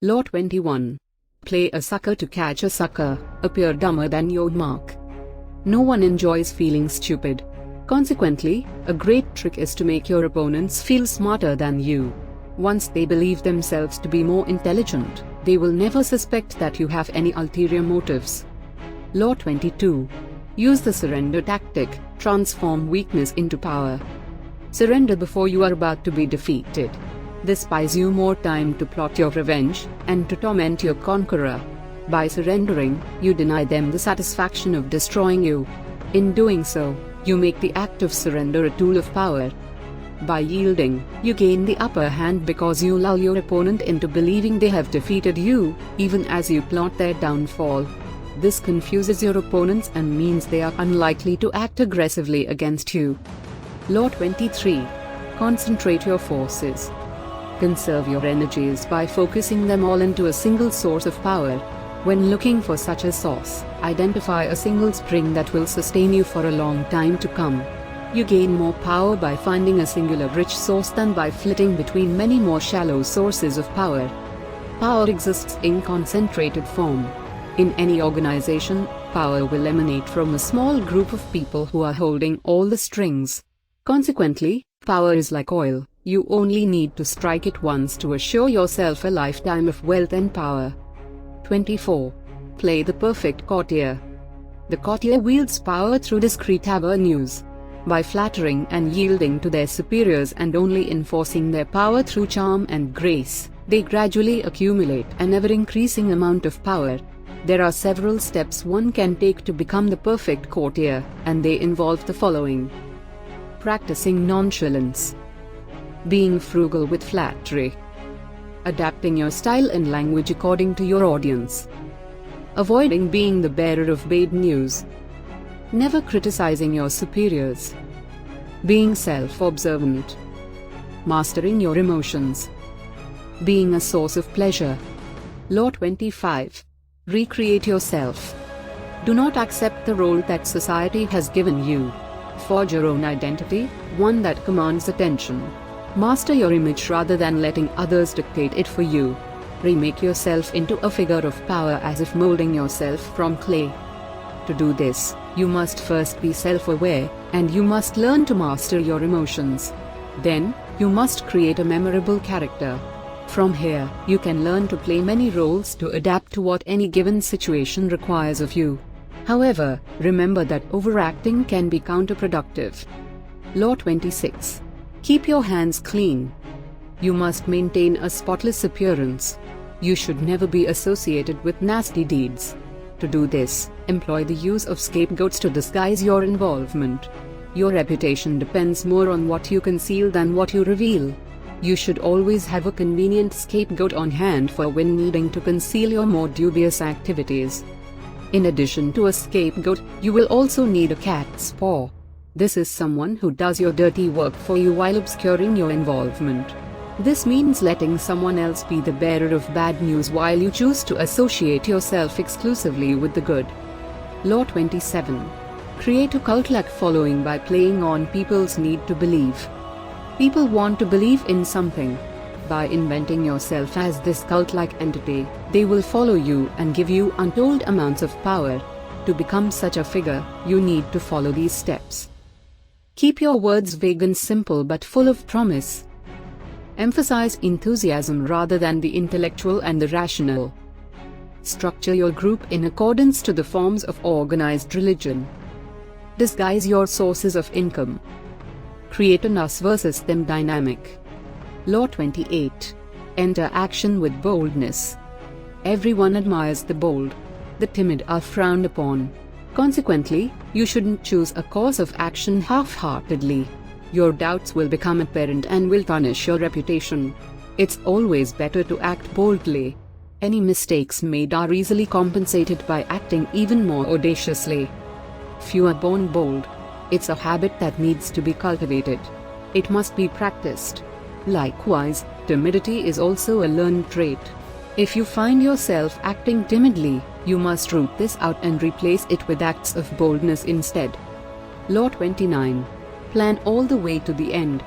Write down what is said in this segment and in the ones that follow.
Law 21. Play a sucker to catch a sucker, appear dumber than your mark. No one enjoys feeling stupid. Consequently, a great trick is to make your opponents feel smarter than you. Once they believe themselves to be more intelligent, they will never suspect that you have any ulterior motives. Law 22. Use the surrender tactic, transform weakness into power. Surrender before you are about to be defeated. This buys you more time to plot your revenge, and to torment your conqueror. By surrendering, you deny them the satisfaction of destroying you. In doing so, you make the act of surrender a tool of power. By yielding, you gain the upper hand because you lull your opponent into believing they have defeated you, even as you plot their downfall. This confuses your opponents and means they are unlikely to act aggressively against you. Law 23. Concentrate your forces. Conserve your energies by focusing them all into a single source of power. When looking for such a source, identify a single spring that will sustain you for a long time to come. You gain more power by finding a singular rich source than by flitting between many more shallow sources of power. Power exists in concentrated form. In any organization, power will emanate from a small group of people who are holding all the strings. Consequently, power is like oil. You only need to strike it once to assure yourself a lifetime of wealth and power. 24. Play the perfect courtier. The courtier wields power through discrete avenues. By flattering and yielding to their superiors and only enforcing their power through charm and grace, they gradually accumulate an ever-increasing amount of power. There are several steps one can take to become the perfect courtier, and they involve the following. Practicing nonchalance. Being frugal with flattery. Adapting your style and language according to your audience. Avoiding being the bearer of bad news. Never criticizing your superiors. Being self-observant. Mastering your emotions. Being a source of pleasure. Law 25. Recreate yourself. Do not accept the role that society has given you. Forge your own identity, one that commands attention. Master your image rather than letting others dictate it for you. Remake yourself into a figure of power as if molding yourself from clay. To do this, you must first be self-aware, and you must learn to master your emotions. Then, you must create a memorable character. From here, you can learn to play many roles to adapt to what any given situation requires of you. However, remember that overacting can be counterproductive. Law 26. Keep your hands clean. You must maintain a spotless appearance. You should never be associated with nasty deeds. To do this, employ the use of scapegoats to disguise your involvement. Your reputation depends more on what you conceal than what you reveal. You should always have a convenient scapegoat on hand for when needing to conceal your more dubious activities. In addition to a scapegoat, you will also need a cat's paw. This is someone who does your dirty work for you while obscuring your involvement. This means letting someone else be the bearer of bad news while you choose to associate yourself exclusively with the good. Law 27. Create a cult-like following by playing on people's need to believe. People want to believe in something. By inventing yourself as this cult-like entity, they will follow you and give you untold amounts of power. To become such a figure, you need to follow these steps. Keep your words vague and simple but full of promise. Emphasize enthusiasm rather than the intellectual and the rational. Structure your group in accordance to the forms of organized religion. Disguise your sources of income. Create an us versus them dynamic. Law 28. Enter action with boldness. Everyone admires the bold. The timid are frowned upon. Consequently, you shouldn't choose a course of action half-heartedly. Your doubts will become apparent and will tarnish your reputation. It's always better to act boldly. Any mistakes made are easily compensated by acting even more audaciously. Few are born bold. It's a habit that needs to be cultivated. It must be practiced. Likewise, timidity is also a learned trait. If you find yourself acting timidly, you must root this out and replace it with acts of boldness instead. Law 29. Plan all the way to the end.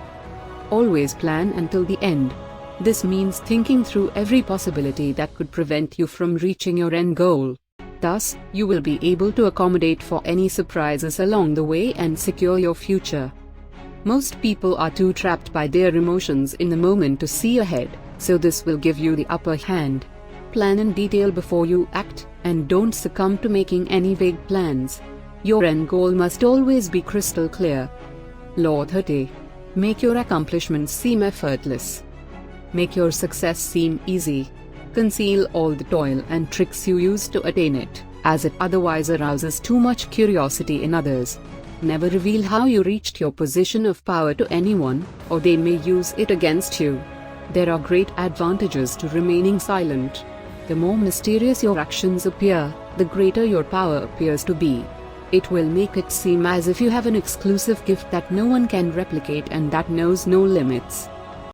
Always plan until the end. This means thinking through every possibility that could prevent you from reaching your end goal. Thus, you will be able to accommodate for any surprises along the way and secure your future. Most people are too trapped by their emotions in the moment to see ahead, so this will give you the upper hand. Plan in detail before you act, and don't succumb to making any vague plans. Your end goal must always be crystal clear. Law 30. Make your accomplishments seem effortless. Make your success seem easy. Conceal all the toil and tricks you use to attain it, as it otherwise arouses too much curiosity in others. Never reveal how you reached your position of power to anyone, or they may use it against you. There are great advantages to remaining silent. The more mysterious your actions appear, the greater your power appears to be. It will make it seem as if you have an exclusive gift that no one can replicate and that knows no limits.